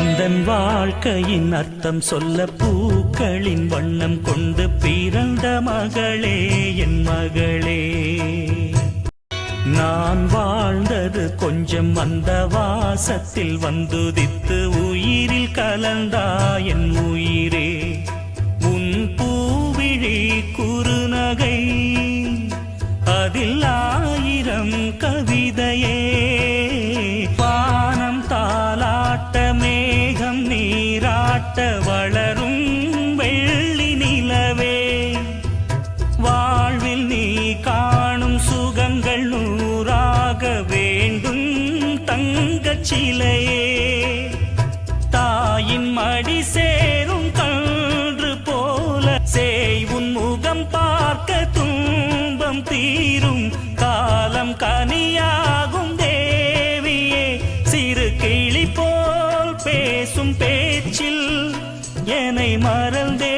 எந்தன் வாழ்க்கையின் அர்த்தம் சொல்ல பூக்களின் வண்ணம் கொண்டு பிறந்த மகளே என் மகளே. நான் வாழ்ந்தது கொஞ்சம் அந்த வாசத்தில் வந்துதித்து உயிரில் கலந்தா என் உயிரே. உன் பூவிழி குறுநகை அதில் 1000 கவிதையே. வானம் தாலாட்ட மேகம் நீராட்ட வளரும் வெள்ளி நிலவே. வாழ்வில் நீ காணும் சுகங்கள் 100ஆக வேண்டும் தங்கச் சிலையே. தாயின் மடி சேரும் கன்று போல சேய் உன் முகம் பார்க்க துன்பம் தீரும் காலம் கனியாகும் தேவியே. சிறு கிளி போல் பேசும் பேச்சில் என்னை மறந்தே